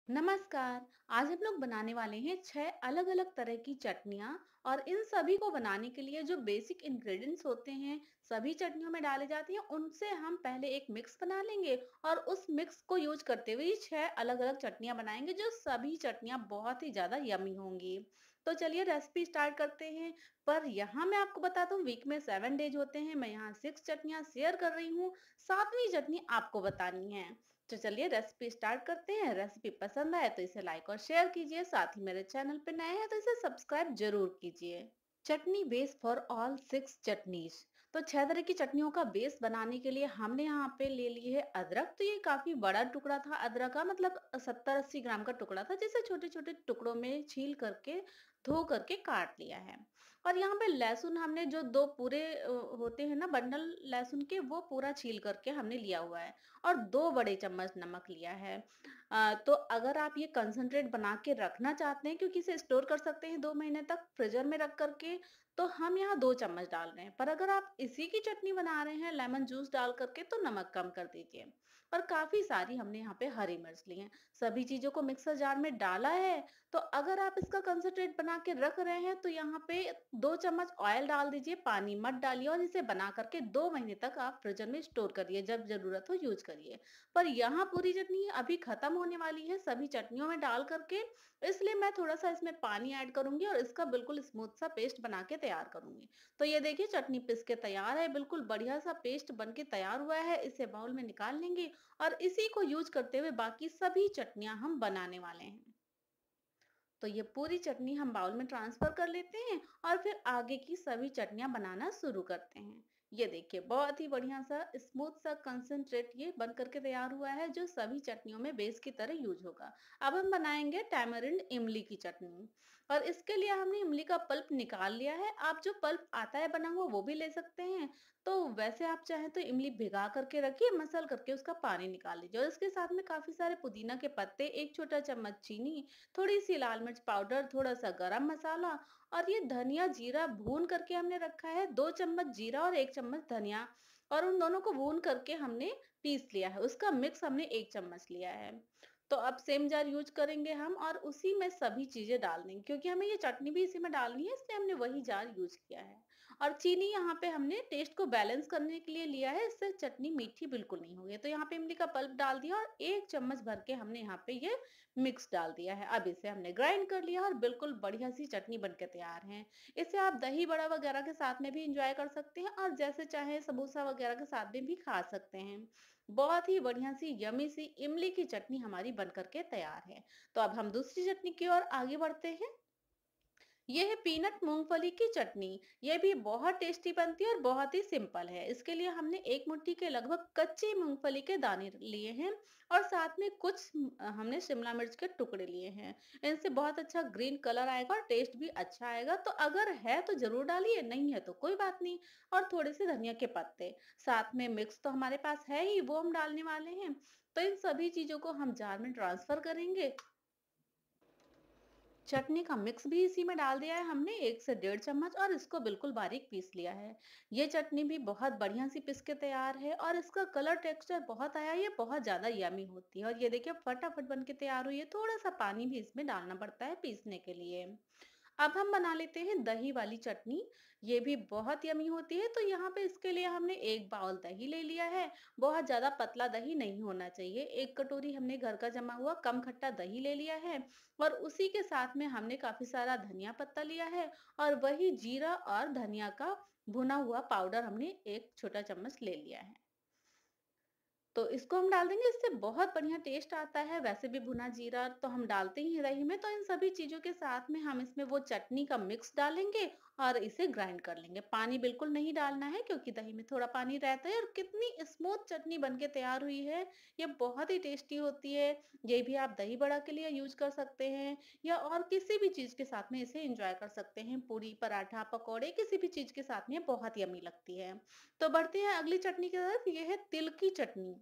नमस्कार। आज हम लोग बनाने वाले हैं 6 अलग-अलग तरह की चटनियाँ और इन सभी को बनाने के लिए जो बेसिक इंग्रेडिएंट्स होते हैं, सभी चटनियों में डाले जाते हैं, उनसे हम पहले एक मिक्स बना लेंगे और उस मिक्स को यूज़ करते हुए 6 अलग-अलग चटनियाँ बनाएँगे, जो सभी चटनियाँ बहुत ही ज़्यादा यम्मी होंगी। तो चलिए रेसिपी स्टार्ट करते हैं। पर यहाँ मैं आपको बता दूँ वीक में 7 डेज़ होते हैं, मैं यहाँ 6 चटनियाँ शेयर कर रही हूँ, 7वीं चटनी आपको बतानी है। तो चलिए रेसिपी स्टार्ट करते हैं। रेसिपी पसंद आए तो इसे लाइक और शेयर कीजिए। साथ ही मेरे चैनल पे नए हैं तो इसे सब्सक्राइब जरूर कीजिए। चटनी बेस फॉर ऑल 6 चटनीज। तो 6 तरह की चटनियों का बेस बनाने के लिए हमने यहाँ पे ले ली है अदरक। तो ये काफी बड़ा टुकड़ा था अदरक का, मतलब 70-80 ग्राम का टुकड़ा था, जिसे छोटे छोटे टुकड़ों में छील करके धो करके काट लिया है। और यहाँ पे लहसुन हमने जो दो पूरे होते हैं ना बंडल लहसुन के, वो पूरा छील करके हमने लिया हुआ है। और 2 बड़े चम्मच नमक लिया है। तो अगर आप ये कंसंट्रेट बना के रखना चाहते हैं, क्योंकि इसे स्टोर कर सकते हैं 2 महीने तक फ्रीज़र में रख कर के, तो हम यहाँ 2 चम्मच डाल रहे हैं। पर अगर आप इसी की चटनी बना रहे हैं लेमन जूस डाल कर के, तो नमक कम कर दीजिए। और काफ़ी सारी हमने यहाँ पे हरी मिर्च ली हैं। सभी चीज़ों को मिक्सर जार में डाला है, तो अगर आप इसका कंसंट्रेट बना के रख रहे हैं, तो यहाँ पे 2 चम्मच ऑयल डाल दीजिए, पानी मत डालिए और इसे बना कर के 2 महीने तक आप फ्रीज़र में स्टोर करिए, जब ज़रूरत हो यूज़ करिए। पर यहाँ पूरी चटनी अभी खत्म होने वाली है सभी चटनियों में डाल करके, इसलिए मैं थोड़ा-सा इसमें पानी ऐड करूँगी और इसका बिल्कुल स्मूथ सा पेस्ट बना के तैयार करूँगी। तो ये देखिए चटनी पिस के तैयार है, बिल्कुल बढ़िया सा पेस्ट बन के तैयार हुआ है। इसे बाउल में निकाल लेंगे और इसी को यूज़ करते हुए बाकी सभी चटनियाँ हम बनाने वाले हैं। तो ये पूरी चटनी हम बाउल में ट्रांसफर कर लेते हैं और फिर आगे की सभी चटनियाँ बनाना शुरू करते हैं। ये देखिए बहुत ही बढ़िया सा स्मूथ सा कंसंट्रेट ये बन करके तैयार हुआ है, जो सभी चटनियों में बेस की तरह यूज होगा। अब हम बनाएंगे टैमरिंड इमली की चटनी। और इसके लिए हमने इमली का पल्प निकाल लिया है। आप जो पल्प आता है बना हुआ वो भी ले सकते हैं। तो वैसे आप चाहें तो इमली भिगा करके रखिए, मसल करके उसका पानी निकाल लीजिए और इसके साथ में काफी सारे पुदीना के पत्ते, 1 छोटा चम्मच चीनी, थोड़ी-सी लाल मिर्च पाउडर, थोड़ा-सा गरम मसाला और ये धनिया जीरा भून करके हमने रखा है, 2 चम्मच जीरा और 1 चम्मच धनिया, और उन दोनों को भून करके हमने पीस लिया है। उसका मिक्स हमने 1 चम्मच लिया है। तो अब सेम जार यूज़ करेंगे हम और उसी में सभी चीज़ें डाल देंगे, क्योंकि हमें ये चटनी भी इसी में डालनी है, इसलिए हमने वही जार यूज़ किया है। और चीनी यहाँ पे हमने टेस्ट को बैलेंस करने के लिए लिया है, इससे चटनी मीठी बिल्कुल नहीं होगी। तो यहाँ पे इमली का पल्प डाल दिया और 1 चम्मच भर के हमने यहाँ पे ये मिक्स डाल दिया है। अब इसे हमने ग्राइंड कर लिया और बिल्कुल बढ़िया सी चटनी बनके तैयार है। इसे आप दही बड़ा वगैरह के साथ में भी एंजॉय कर सकते हैं और जैसे चाहे समोसा वगैरह के साथ में भी खा सकते हैं। बहुत ही बढ़िया सी यमी सी इमली की चटनी हमारी बन करके तैयार है। तो अब हम दूसरी चटनी की ओर आगे बढ़ते हैं। ये है पीनट मूंगफली की चटनी। ये भी बहुत टेस्टी बनती है और बहुत ही सिंपल है। इसके लिए हमने 1 मुट्ठी के लगभग कच्ची मूंगफली के दाने लिए हैं और साथ में कुछ हमने शिमला मिर्च के टुकड़े लिए हैं। इनसे बहुत अच्छा ग्रीन कलर आएगा और टेस्ट भी अच्छा आएगा। तो अगर है तो ज़रूर डालिए, नहीं है तो कोई बात नहीं। और थोड़े-से धनिया के पत्ते। साथ में मिक्स तो हमारे पास है ही, वो हम डालने वाले हैं। तो इन सभी चीज़ों को हम जार में ट्रांसफर करेंगे। चटनी का मिक्स भी इसी में डाल दिया है हमने 1 से 1.5 चम्मच और इसको बिल्कुल बारीक पीस लिया है। ये चटनी भी बहुत बढ़िया सी पिस के तैयार है और इसका कलर टेक्सचर बहुत आया है, ये बहुत ज़्यादा यम्मी होती है और ये देखिए फटाफट बन के तैयार हुई है। थोड़ा-सा पानी भी इसमें डालना पड़ता है पीसने के लिए। अब हम बना लेते हैं दही वाली चटनी। ये भी बहुत यम्मी होती है। तो यहाँ पे इसके लिए हमने 1 बाउल दही ले लिया है। बहुत ज़्यादा पतला दही नहीं होना चाहिए। 1 कटोरी हमने घर का जमा हुआ कम खट्टा दही ले लिया है और उसी के साथ में हमने काफ़ी सारा धनिया पत्ता लिया है और वही जीरा और धनिया का भुना हुआ पाउडर हमने 1 छोटा चम्मच ले लिया है। तो इसको हम डाल देंगे, इससे बहुत बढ़िया टेस्ट आता है। वैसे भी भुना जीरा तो हम डालते ही हैं दही में, तो इन सभी चीज़ों के साथ में हम इसमें वो चटनी का मिक्स डालेंगे और इसे ग्राइंड कर लेंगे। पानी बिल्कुल नहीं डालना है, क्योंकि दही में थोड़ा पानी रहता है। और कितनी स्मूथ चटनी बन के तैयार हुई है, ये बहुत ही टेस्टी होती है। ये भी आप दही बड़ा के लिए यूज़ कर सकते हैं या और किसी भी चीज़ के साथ में इसे एन्जॉय कर सकते हैं। पूरी, पराठा, पकौड़े किसी भी चीज़ के साथ में ये बहुत यम्मी लगती है। तो बढ़ते हैं अगली चटनी की तरफ, ये है तिल की चटनी।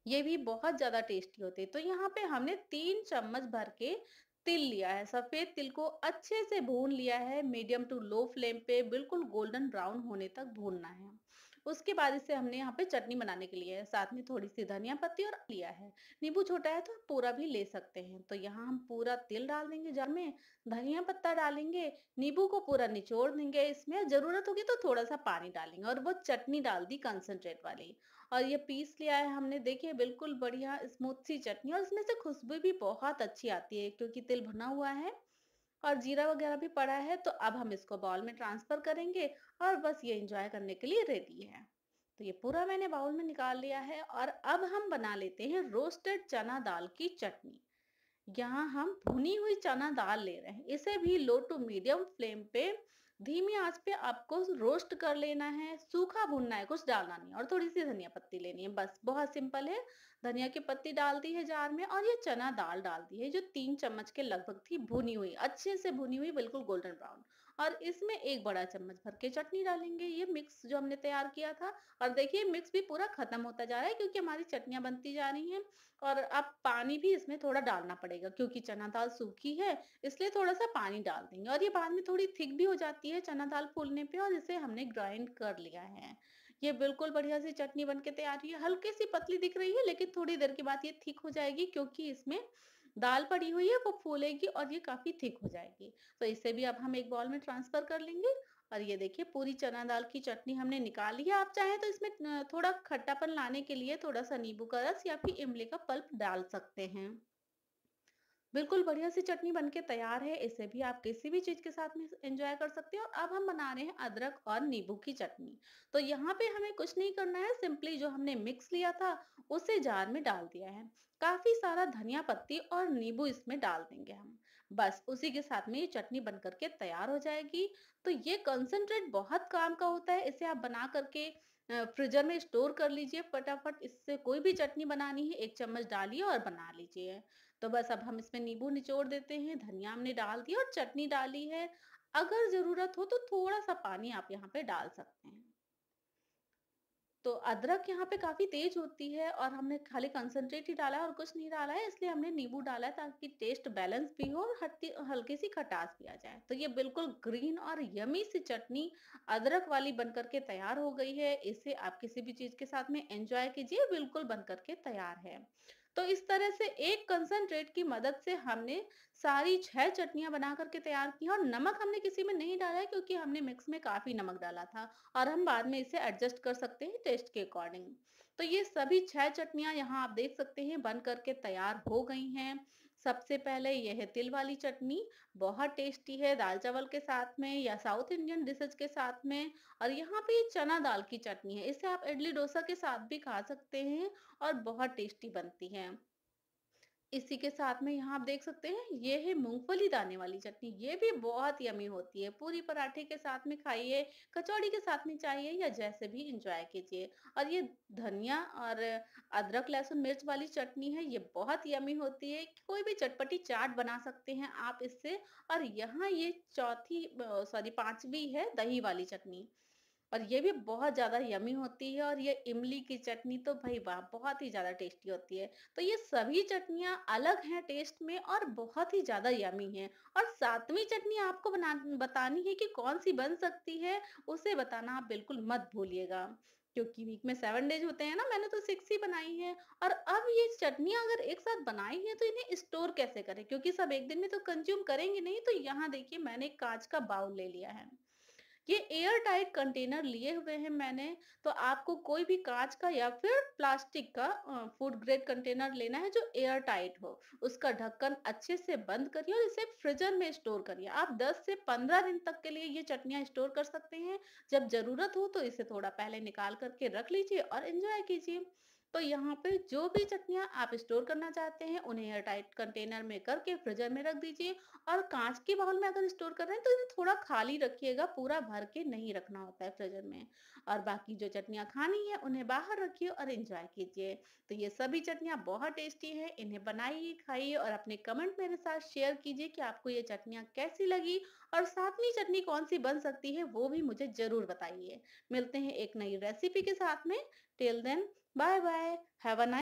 ये भी बहुत ज़्यादा टेस्टी होते हैं। तो यहाँ पे हमने 3 चम्मच भर के तिल लिया है। सफ़ेद तिल को अच्छे से भून लिया है, मीडियम टू लो फ्लेम पे बिल्कुल गोल्डन ब्राउन होने तक भूनना है। उसके बाद इसे हमने यहाँ पे चटनी बनाने के लिए साथ में थोड़ी-सी धनिया पत्ती और लिया है। नींबू छोटा है तो पूरा भी ले सकते हैं। तो यहाँ हम पूरा तेल डाल देंगे जार में, धनिया पत्ता डालेंगे, नींबू को पूरा निचोड़ देंगे इसमें, ज़रूरत होगी तो थोड़ा-सा पानी डालेंगे और वो चटनी डाल दी कंसंट्रेट वाली। और ये पीस लिया है हमने, देखिए बिल्कुल बढ़िया स्मूथ सी चटनी, और इसमें से खुशबू भी बहुत अच्छी आती है क्योंकि तिल भुना हुआ है और जीरा वगैरह भी पड़ा है। तो अब हम इसको बाउल में ट्रांसफर करेंगे और बस ये एंजॉय करने के लिए रेडी है। तो ये पूरा मैंने बाउल में निकाल लिया है और अब हम बना लेते हैं रोस्टेड चना दाल की चटनी। यहाँ हम भुनी हुई चना दाल ले रहे हैं। इसे भी लो टू मीडियम फ्लेम पे धीमी आंच पे आपको रोस्ट कर लेना है। सूखा भूनना है, कुछ डालना नहीं, और थोड़ी सी धनिया पत्ती लेनी है, बस बहुत सिंपल है। धनिया की पत्ती डाल दी है जार में और ये चना दाल डाल दी है जो 3 चम्मच के लगभग थी, भुनी हुई, अच्छे से भुनी हुई, बिल्कुल गोल्डन ब्राउन। और इसमें 1 बड़ा चम्मच भर के चटनी डालेंगे, ये मिक्स जो हमने तैयार किया था। और देखिए मिक्स भी पूरा खत्म होता जा रहा है क्योंकि हमारी चटनियाँ बनती जा रही हैं। और अब पानी भी इसमें थोड़ा डालना पड़ेगा क्योंकि चना दाल सूखी है, इसलिए थोड़ा-सा पानी डाल देंगे और ये बाद में थोड़ी थिक भी हो जाती है चना दाल फूलने पे, और इसे हमने ग्राइंड कर लिया है। ये बिल्कुल बढ़िया सी चटनी बन के तैयार हुई है। हल्की-सी पतली दिख रही है लेकिन थोड़ी देर के बाद ये थिक हो जाएगी क्योंकि इसमें दाल पड़ी हुई है, वो फूलेगी और ये काफ़ी थिक हो जाएगी। तो इसे भी अब हम एक बाउल में ट्रांसफर कर लेंगे और ये देखिए पूरी चना दाल की चटनी हमने निकाल ली है। आप चाहें तो इसमें थोड़ा खट्टापन लाने के लिए थोड़ा-सा नींबू का रस या फिर इमली का पल्प डाल सकते हैं। बिल्कुल बढ़िया सी चटनी बनके तैयार है। इसे भी आप किसी भी चीज़ के साथ में एन्जॉय कर सकते हो। अब हम बना रहे हैं अदरक और नींबू की चटनी। तो यहाँ पे हमें कुछ नहीं करना है, सिंपली जो हमने मिक्स लिया था, उसे जार में डाल दिया है। काफ़ी सारा धनिया पत्ती और नींबू इसमें डाल देंगे हम। बस उसी के साथ में ये चटनी बन कर के तैयार हो जाएगी। तो ये कंसंट्रेट बहुत काम का होता है। इसे आप बना कर के फ्रीज़र में स्टोर कर लीजिए फटाफट। इससे कोई भी चटनी बनानी है, 1 चम्मच डालिए और बना लीजिए। तो बस अब हम इसमें नींबू निचोड़ देते हैं, धनिया हमने डाल दिया और चटनी डाली है। अगर ज़रूरत हो तो थोड़ा-सा पानी आप यहाँ पे डाल सकते हैं। तो अदरक यहाँ पे काफ़ी तेज़ होती है और हमने खाली कंसंट्रेट ही डाला है और कुछ नहीं डाला है, इसलिए हमने नींबू डाला है ताकि टेस्ट बैलेंस भी हो और हट्टी हल्की-सी खटास भी आ जाए। तो ये बिल्कुल ग्रीन और यम्मी सी चटनी अदरक वाली बन कर के तैयार हो गई है। इसे आप किसी भी चीज़ के साथ में एन्जॉय कीजिए, बिल्कुल बन कर के तैयार है। तो इस तरह से एक कंसंट्रेट की मदद से हमने सारी 6 चटनियाँ बना कर के तैयार की हैं और नमक हमने किसी में नहीं डाला है क्योंकि हमने मिक्स में काफ़ी नमक डाला था और हम बाद में इसे एडजस्ट कर सकते हैं टेस्ट के अकॉर्डिंग। तो ये सभी 6 चटनियाँ यहाँ आप देख सकते हैं बन कर के तैयार हो गई हैं। सबसे पहले ये है तिल वाली चटनी, बहुत टेस्टी है दाल-चावल के साथ में या साउथ इंडियन डिशेज़ के साथ में। और यहाँ पे ये चना दाल की चटनी है, इसे आप इडली डोसा के साथ भी खा सकते हैं और बहुत टेस्टी बनती है। इसी के साथ में यहाँ आप देख सकते हैं ये है मूंगफली दाने वाली चटनी, ये भी बहुत यमी होती है। पूरी पराठे के साथ में खाइए, कचौड़ी के साथ में चाहिए या जैसे भी एंजॉय कीजिए। और ये धनिया और अदरक लहसुन मिर्च वाली चटनी है, ये बहुत यमी होती है। कोई भी चटपटी चाट बना सकते हैं आप इससे। और यहाँ ये चौथी सॉरी पांचवी है दही वाली चटनी, और ये भी बहुत ज़्यादा यम्मी होती है। और ये इमली की चटनी तो भई वाह! बहुत ही ज़्यादा टेस्टी होती है। तो ये सभी चटनियाँ अलग हैं टेस्ट में और बहुत ही ज़्यादा यम्मी हैं। और 7वीं चटनी आपको बतानी है कि कौन-सी बन सकती है, उसे बताना आप बिल्कुल मत भूलिएगा। क्योंकि वीक में 7 डेज़ होते हैं ना, मैंने तो 6 ही बनाई है। और अब ये चटनियाँ अगर एक साथ बनाई हैं, तो इन्हें स्टोर कैसे करें? क्योंकि सब एक दिन में तो कंज़्यूम करेंगे नहीं। तो यहाँ देखिए मैंने एक काँच का बाउल ले लिया है। ये एयर टाइट कंटेनर लिए हुए हैं मैंने। तो आपको कोई भी कांच का या फिर प्लास्टिक का फूड ग्रेड कंटेनर लेना है जो एयर टाइट हो। उसका ढक्कन अच्छे से बंद करिए और इसे फ्रीजर में स्टोर करिए। आप 10 से 15 दिन तक के लिए ये चटनियाँ स्टोर कर सकते हैं। जब ज़रूरत हो तो इसे थोड़ा पहले निकाल कर के रख लीजिए और एन्जॉय कीजिए। तो यहाँ पे जो भी चटनियाँ आप स्टोर करना चाहते हैं, उन्हें एयर टाइट कंटेनर में करके फ्रीजर में रख दीजिए। और काँच के बाउल में अगर स्टोर कर रहे हैं तो इन्हें थोड़ा खाली रखिएगा, पूरा भर के नहीं रखना होता है फ्रीज़र में। और बाकी जो चटनियाँ खानी है उन्हें बाहर रखिए और एन्जॉय कीजिए। तो ये सभी चटनियाँ बहुत टेस्टी हैं, इन्हें बनाइए, खाइए और अपने कमेंट मेरे साथ शेयर कीजिए कि आपको ये चटनियाँ कैसी लगी और 7वीं चटनी कौन-सी बन सकती है वो भी मुझे ज़रूर बताइए। मिलते हैं एक नई रेसिपी के साथ में, till then bye bye, have a नाइ